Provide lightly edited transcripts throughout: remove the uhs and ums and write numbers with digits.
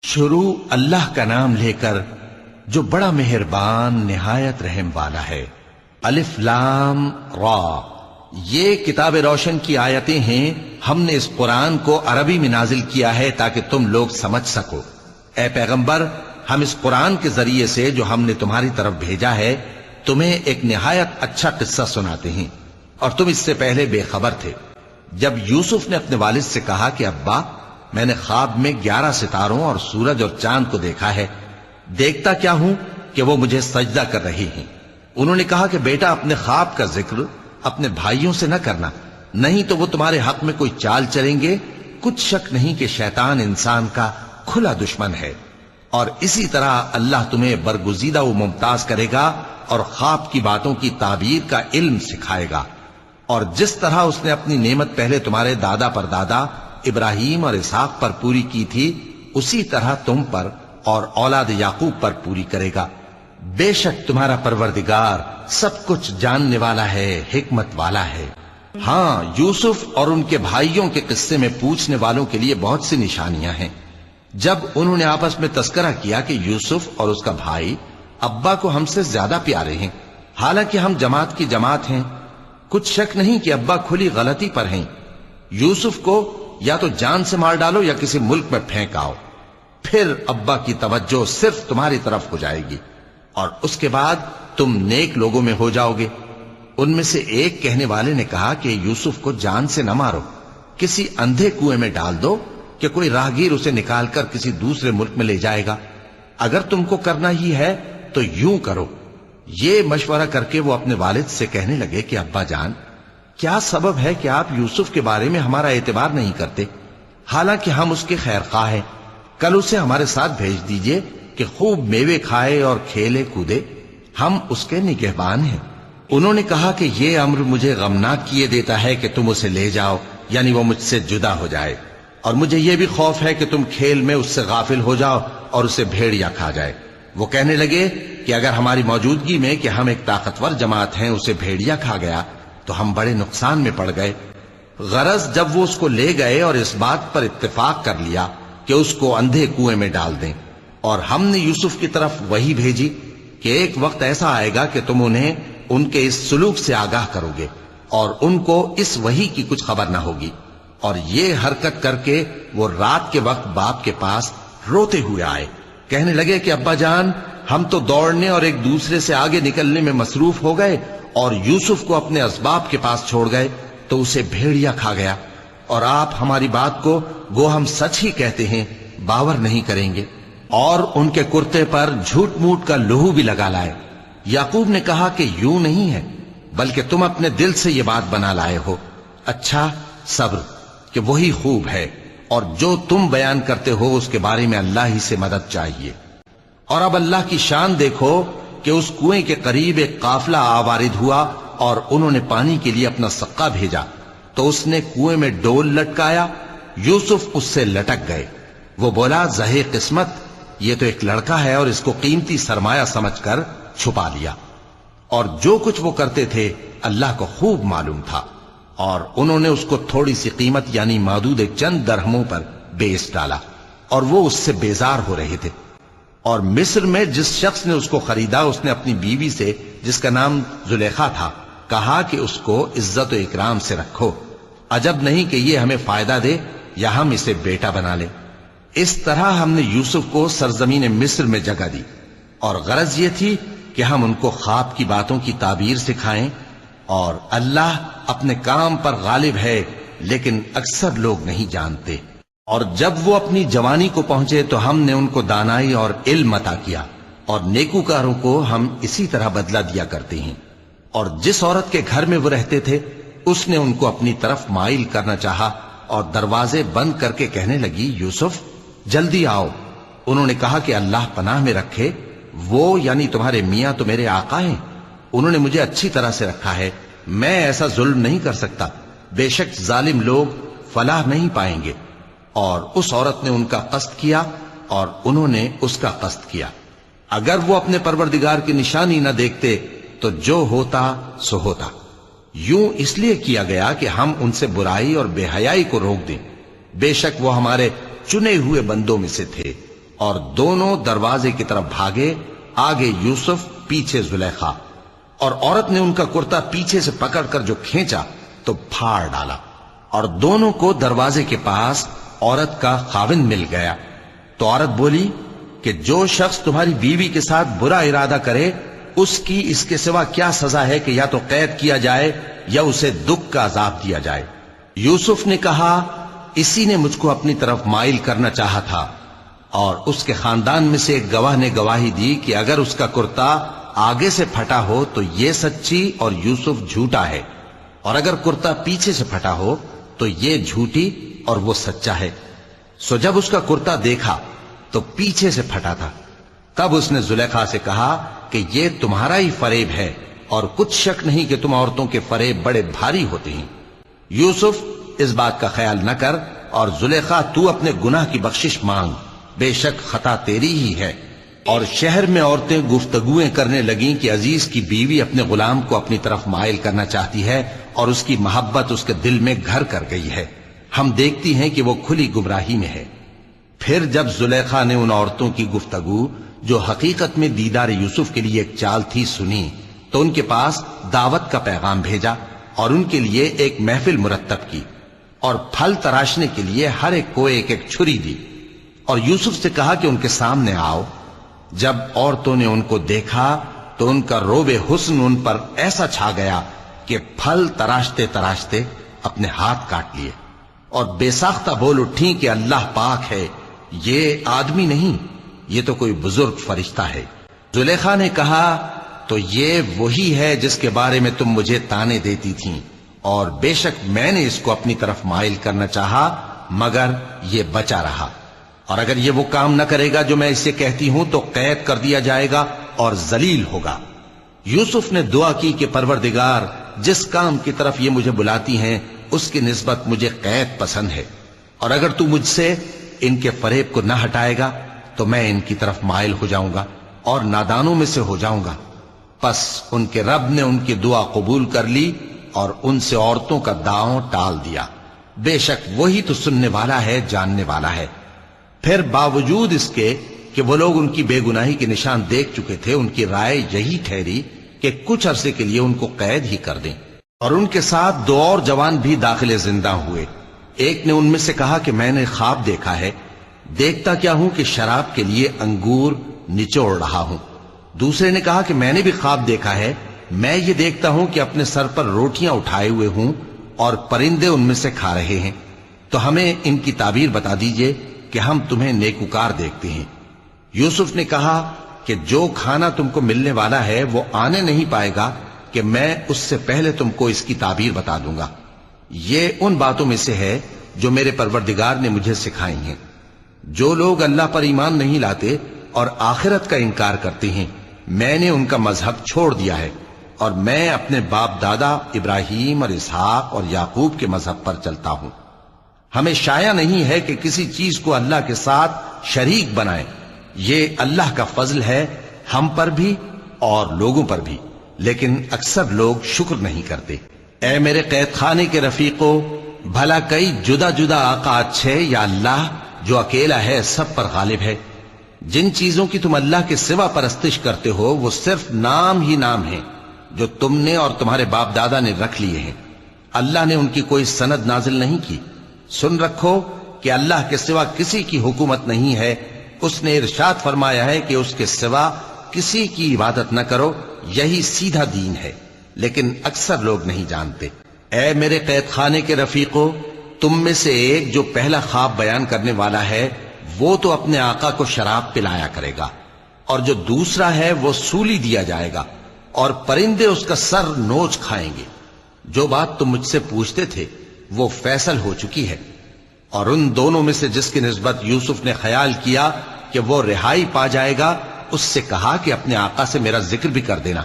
شروع اللہ کا نام لے کر جو بڑا مہربان نہایت رحم والا ہے۔ الف لام را، یہ کتاب روشن کی آیتیں ہیں۔ ہم نے اس قرآن کو عربی میں نازل کیا ہے تاکہ تم لوگ سمجھ سکو۔ اے پیغمبر، ہم اس قرآن کے ذریعے سے جو ہم نے تمہاری طرف بھیجا ہے تمہیں ایک نہایت اچھا قصہ سناتے ہیں، اور تم اس سے پہلے بے خبر تھے۔ جب یوسف نے اپنے والد سے کہا کہ ابا، میں نے خواب میں 11 ستاروں اور سورج اور چاند کو دیکھا ہے، دیکھتا کیا ہوں کہ وہ مجھے سجدہ کر رہے ہیں۔ انہوں نے کہا کہ بیٹا، اپنے خواب کا ذکر اپنے بھائیوں سے نہ کرنا، نہیں تو وہ تمہارے حق میں کوئی چال چلیں گے۔ کچھ شک نہیں کہ شیطان انسان کا کھلا دشمن ہے، اور اسی طرح اللہ تمہیں برگزیدہ و ممتاز کرے گا اور خواب کی باتوں کی تعبیر کا علم سکھائے گا، اور جس طرح اس نے اپنی نعمت پہلے تمہارے دادا پر دادا ابراہیم اور اسحاق پر پوری کی تھی، اسی طرح تم پر اور اولاد یعقوب پر پوری کرے گا۔ بے شک تمہارا پروردگار سب کچھ جاننے والا ہے، حکمت والا ہے۔ ہاں، یوسف اور ان کے بھائیوں کے قصے میں پوچھنے والوں کے لیے بہت سی نشانیاں ہیں۔ جب انہوں نے آپس میں تذکرہ کیا کہ یوسف اور اس کا بھائی ابا کو ہم سے زیادہ پیارے ہیں، حالانکہ ہم جماعت کی جماعت ہیں، کچھ شک نہیں کہ ابا کھلی غلطی پر ہیں۔ یوسف کو یا تو جان سے مار ڈالو یا کسی ملک میں پھینک آؤ، پھر ابا کی توجہ صرف تمہاری طرف ہو جائے گی، اور اس کے بعد تم نیک لوگوں میں ہو جاؤ گے۔ ان میں سے ایک کہنے والے نے کہا کہ یوسف کو جان سے نہ مارو، کسی اندھے کنویں میں ڈال دو کہ کوئی راہگیر اسے نکال کر کسی دوسرے ملک میں لے جائے گا۔ اگر تم کو کرنا ہی ہے تو یوں کرو۔ یہ مشورہ کر کے وہ اپنے والد سے کہنے لگے کہ ابا جان، کیا سبب ہے کہ آپ یوسف کے بارے میں ہمارا اعتبار نہیں کرتے؟ حالانکہ ہم اس کے خیر خواہ ہیں، کل اسے ہمارے ساتھ بھیج دیجئے کہ خوب میوے کھائے اور کھیلے کودے، ہم اس کے نگہبان ہیں۔ انہوں نے کہا کہ یہ امر مجھے غمناک کیے دیتا ہے کہ تم اسے لے جاؤ، یعنی وہ مجھ سے جدا ہو جائے، اور مجھے یہ بھی خوف ہے کہ تم کھیل میں اس سے غافل ہو جاؤ اور اسے بھیڑیا کھا جائے۔ وہ کہنے لگے کہ اگر ہماری موجودگی میں کہ ہم ایک طاقتور جماعت ہیں اسے بھیڑیا کھا گیا تو ہم بڑے نقصان میں پڑ گئے۔ غرض جب وہ اس کو لے گئے اور اس بات پر اتفاق کر لیا کہ اس کو اندھے کنویں میں ڈال دیں، اور ہم نے یوسف کی طرف وحی بھیجی کہ ایک وقت ایسا آئے گا کہ تم انہیں ان کے اس سلوک سے آگاہ کرو گے، اور ان کو اس وحی کی کچھ خبر نہ ہوگی۔ اور یہ حرکت کر کے وہ رات کے وقت باپ کے پاس روتے ہوئے آئے، کہنے لگے کہ ابا جان، ہم تو دوڑنے اور ایک دوسرے سے آگے نکلنے میں مصروف ہو گئے اور یوسف کو اپنے اسباب کے پاس چھوڑ گئے تو اسے بھیڑیا کھا گیا، اور آپ ہماری بات کو گو ہم سچ ہی کہتے ہیں باور نہیں کریں گے۔ اور ان کے کرتے پر جھوٹ موٹ کا لہو بھی لگا لائے۔ یعقوب نے کہا کہ یوں نہیں ہے، بلکہ تم اپنے دل سے یہ بات بنا لائے ہو۔ اچھا، صبر کہ وہی خوب ہے، اور جو تم بیان کرتے ہو اس کے بارے میں اللہ ہی سے مدد چاہیے۔ اور اب اللہ کی شان دیکھو کہ اس کنویں کے قریب ایک قافلہ آوارد ہوا اور انہوں نے پانی کے لیے اپنا سقا بھیجا، تو اس نے کنویں میں ڈول لٹکایا، یوسف اس سے لٹک گئے۔ وہ بولا، زہے قسمت، یہ تو ایک لڑکا ہے، اور اس کو قیمتی سرمایہ سمجھ کر چھپا لیا۔ اور جو کچھ وہ کرتے تھے اللہ کو خوب معلوم تھا، اور انہوں نے اس کو تھوڑی سی قیمت یعنی معدود چند درہموں پر بیچ ڈالا، اور وہ اس سے بیزار ہو رہے تھے۔ اور مصر میں جس شخص نے اس کو خریدا، اس نے اپنی بیوی سے جس کا نام زلیخا تھا کہا کہ اس کو عزت و اکرام سے رکھو، عجب نہیں کہ یہ ہمیں فائدہ دے یا ہم اسے بیٹا بنا لیں۔ اس طرح ہم نے یوسف کو سرزمین مصر میں جگہ دی، اور غرض یہ تھی کہ ہم ان کو خواب کی باتوں کی تعبیر سکھائیں، اور اللہ اپنے کام پر غالب ہے، لیکن اکثر لوگ نہیں جانتے۔ اور جب وہ اپنی جوانی کو پہنچے تو ہم نے ان کو دانائی اور علم عطا کیا، اور نیکوکاروں کو ہم اسی طرح بدلہ دیا کرتے ہیں۔ اور جس عورت کے گھر میں وہ رہتے تھے اس نے ان کو اپنی طرف مائل کرنا چاہا، اور دروازے بند کر کے کہنے لگی، یوسف جلدی آؤ۔ انہوں نے کہا کہ اللہ پناہ میں رکھے، وہ یعنی تمہارے میاں تو میرے آقا ہیں، انہوں نے مجھے اچھی طرح سے رکھا ہے، میں ایسا ظلم نہیں کر سکتا، بے شک ظالم لوگ فلاح نہیں پائیں گے۔ اور اس عورت نے ان کا قصد کیا اور انہوں نے اس کا قصد کیا۔ اگر وہ اپنے پروردگار کی نشانی نہ دیکھتے تو جو ہوتا سو ہوتا۔ یوں اس لیے کیا گیا کہ ہم ان سے برائی اور بے حیائی کو روک دیں، بے شک وہ ہمارے چنے ہوئے بندوں میں سے تھے، اور دونوں دروازے کی طرف بھاگے، آگے یوسف، پیچھے زلیخا، اور عورت نے ان کا کرتا پیچھے سے پکڑ کر جو کھینچا تو پھاڑ ڈالا، اور دونوں کو دروازے کے پاس عورت کا خاوند مل گیا۔ تو عورت بولی کہ جو شخص تمہاری بیوی کے ساتھ برا ارادہ کرے اس کی اس کے سوا کیا سزا ہے کہ یا تو قید کیا جائے یا اسے دکھ کا عذاب دیا جائے۔ یوسف نے کہا اسی نے مجھ کو اپنی طرف مائل کرنا چاہا تھا، اور اس کے خاندان میں سے ایک گواہ نے گواہی دی کہ اگر اس کا کرتا آگے سے پھٹا ہو تو یہ سچی اور یوسف جھوٹا ہے، اور اگر کرتا پیچھے سے پھٹا ہو تو یہ جھوٹی اور وہ سچا ہے۔ سو جب اس کا کرتا دیکھا تو پیچھے سے پھٹا تھا، تب اس نے زلیخا سے کہا کہ یہ تمہارا ہی فریب ہے، اور کچھ شک نہیں کہ تم عورتوں کے فریب بڑے بھاری ہوتے ہیں۔ یوسف اس بات کا خیال نہ کر، اور زلیخا تو اپنے گناہ کی بخشش مانگ، بے شک خطا تیری ہی ہے۔ اور شہر میں عورتیں گفتگویں کرنے لگیں کہ عزیز کی بیوی اپنے غلام کو اپنی طرف مائل کرنا چاہتی ہے، اور اس کی محبت اس کے دل میں گھر کر گئی ہے، ہم دیکھتی ہیں کہ وہ کھلی گمراہی میں ہے۔ پھر جب زلیخا نے ان عورتوں کی گفتگو جو حقیقت میں دیدار یوسف کے لیے ایک چال تھی سنی، تو ان کے پاس دعوت کا پیغام بھیجا اور ان کے لیے ایک محفل مرتب کی، اور پھل تراشنے کے لیے ہر ایک کو ایک ایک چھری دی، اور یوسف سے کہا کہ ان کے سامنے آؤ۔ جب عورتوں نے ان کو دیکھا تو ان کا روب حسن ان پر ایسا چھا گیا کہ پھل تراشتے تراشتے اپنے ہاتھ کاٹ لیے، اور بے ساختہ بول اٹھیں کہ اللہ پاک ہے، یہ آدمی نہیں، یہ تو کوئی بزرگ فرشتہ ہے۔ زلیخا نے کہا تو یہ وہی ہے جس کے بارے میں تم مجھے تانے دیتی تھیں، اور بے شک میں نے اس کو اپنی طرف مائل کرنا چاہا مگر یہ بچا رہا، اور اگر یہ وہ کام نہ کرے گا جو میں اسے کہتی ہوں تو قید کر دیا جائے گا اور ذلیل ہوگا۔ یوسف نے دعا کی کہ پروردگار جس کام کی طرف یہ مجھے بلاتی ہیں اس کی نسبت مجھے قید پسند ہے، اور اگر تو مجھ سے ان کے فریب کو نہ ہٹائے گا تو میں ان کی طرف مائل ہو جاؤں گا اور نادانوں میں سے ہو جاؤں گا۔ پس ان کے رب نے ان کی دعا قبول کر لی اور ان سے عورتوں کا داؤں ٹال دیا، بے شک وہی تو سننے والا ہے، جاننے والا ہے۔ پھر باوجود اس کے کہ وہ لوگ ان کی بے گناہی کے نشان دیکھ چکے تھے، ان کی رائے یہی ٹھہری کہ کچھ عرصے کے لیے ان کو قید ہی کر دیں، اور ان کے ساتھ دو اور جوان بھی داخل زندہ ہوئے۔ ایک نے ان میں سے کہا کہ میں نے خواب دیکھا ہے، دیکھتا کیا ہوں کہ شراب کے لیے انگور نچوڑ رہا ہوں۔ دوسرے نے کہا کہ میں نے بھی خواب دیکھا ہے، میں یہ دیکھتا ہوں کہ اپنے سر پر روٹیاں اٹھائے ہوئے ہوں اور پرندے ان میں سے کھا رہے ہیں، تو ہمیں ان کی تعبیر بتا دیجئے کہ ہم تمہیں نیکوکار دیکھتے ہیں۔ یوسف نے کہا کہ جو کھانا تم کو ملنے والا ہے وہ آنے نہیں پائے گا کہ میں اس سے پہلے تم کو اس کی تعبیر بتا دوں گا۔ یہ ان باتوں میں سے ہے جو میرے پروردگار نے مجھے سکھائی ہیں۔ جو لوگ اللہ پر ایمان نہیں لاتے اور آخرت کا انکار کرتے ہیں، میں نے ان کا مذہب چھوڑ دیا ہے، اور میں اپنے باپ دادا ابراہیم اور اسحاق اور یعقوب کے مذہب پر چلتا ہوں۔ ہمیں شایع نہیں ہے کہ کسی چیز کو اللہ کے ساتھ شریک بنائیں، یہ اللہ کا فضل ہے ہم پر بھی اور لوگوں پر بھی، لیکن اکثر لوگ شکر نہیں کرتے۔ اے میرے قید خانے کے رفیقو، بھلا کئی جدا جدا آقا اچھے یا اللہ جو اکیلا ہے سب پر غالب ہے؟ جن چیزوں کی تم اللہ کے سوا پرستش کرتے ہو وہ صرف نام ہی نام ہیں جو تم نے اور تمہارے باپ دادا نے رکھ لیے ہیں، اللہ نے ان کی کوئی سند نازل نہیں کی۔ سن رکھو کہ اللہ کے سوا کسی کی حکومت نہیں ہے، اس نے ارشاد فرمایا ہے کہ اس کے سوا کسی کی عبادت نہ کرو، یہی سیدھا دین ہے، لیکن اکثر لوگ نہیں جانتے۔ اے میرے قید خانے کے رفیقو، تم میں سے ایک جو پہلا خواب بیان کرنے والا ہے وہ تو اپنے آقا کو شراب پلایا کرے گا، اور جو دوسرا ہے وہ سولی دیا جائے گا، اور پرندے اس کا سر نوچ کھائیں گے۔ جو بات تم مجھ سے پوچھتے تھے وہ فیصل ہو چکی ہے، اور ان دونوں میں سے جس کی نسبت یوسف نے خیال کیا کہ وہ رہائی پا جائے گا، اس سے کہا کہ اپنے آقا سے میرا ذکر بھی کر دینا۔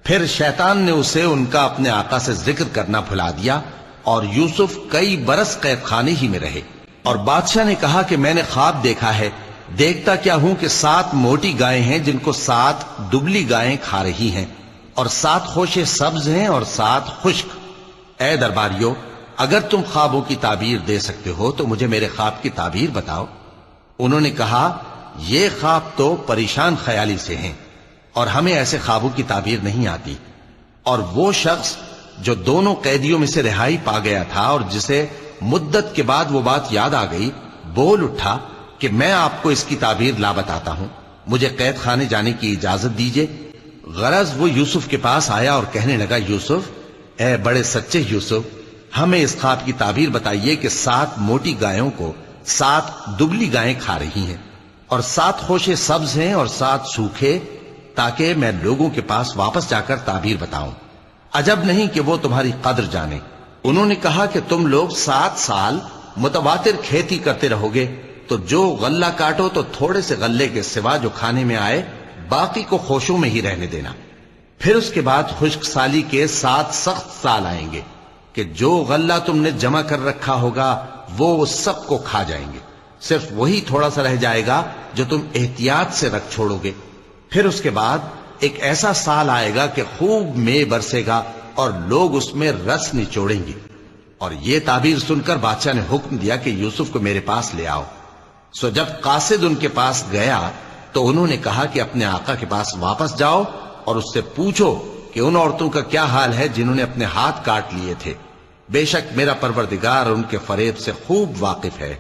پھر شیطان نے اسے ان کا اپنے آقا سے ذکر کرنا بھلا دیا، اور یوسف کئی برس قید خانے ہی میں رہے۔ اور بادشاہ نے کہا کہ میں نے خواب دیکھا ہے، دیکھتا کیا ہوں کہ 7 موٹی گائیں ہیں جن کو 7 دبلی گائیں کھا رہی ہیں، اور 7 خوشے سبز ہیں اور 7 خشک۔ اے درباریو، اگر تم خوابوں کی تعبیر دے سکتے ہو تو مجھے میرے خواب کی تعبیر بتاؤ۔ انہوں نے کہا یہ خواب تو پریشان خیالی سے ہیں اور ہمیں ایسے خوابوں کی تعبیر نہیں آتی۔ اور وہ شخص جو دونوں قیدیوں میں سے رہائی پا گیا تھا اور جسے مدت کے بعد وہ بات یاد آ گئی، بول اٹھا کہ میں آپ کو اس کی تعبیر لا بتاتا ہوں، مجھے قید خانے جانے کی اجازت دیجیے۔ غرض وہ یوسف کے پاس آیا اور کہنے لگا، یوسف، اے بڑے سچے یوسف، ہمیں اس خواب کی تعبیر بتائیے کہ 7 موٹی گایوں کو 7 دبلی گائیں کھا رہی ہیں اور 7 خوشے سبز ہیں اور 7 سوکھے، تاکہ میں لوگوں کے پاس واپس جا کر تعبیر بتاؤں۔ عجب نہیں کہ وہ تمہاری قدر جانے۔ انہوں نے کہا کہ تم لوگ 7 سال متواتر کھیتی کرتے رہو گے، تو جو غلہ کاٹو تو تھوڑے سے غلے کے سوا جو کھانے میں آئے باقی کو خوشوں میں ہی رہنے دینا۔ پھر اس کے بعد خشک سالی کے 7 سخت سال آئیں گے کہ جو غلہ تم نے جمع کر رکھا ہوگا وہ سب کو کھا جائیں گے، صرف وہی تھوڑا سا رہ جائے گا جو تم احتیاط سے رکھ چھوڑو گے۔ پھر اس کے بعد ایک ایسا سال آئے گا کہ خوب مے برسے گا اور لوگ اس میں رس نچوڑیں گے۔ اور یہ تعبیر سن کر بادشاہ نے حکم دیا کہ یوسف کو میرے پاس لے آؤ۔ سو جب قاصد ان کے پاس گیا تو انہوں نے کہا کہ اپنے آقا کے پاس واپس جاؤ اور اس سے پوچھو کہ ان عورتوں کا کیا حال ہے جنہوں نے اپنے ہاتھ کاٹ لیے تھے۔ بے شک میرا پروردگار ان کے فریب سے خوب واقف ہے۔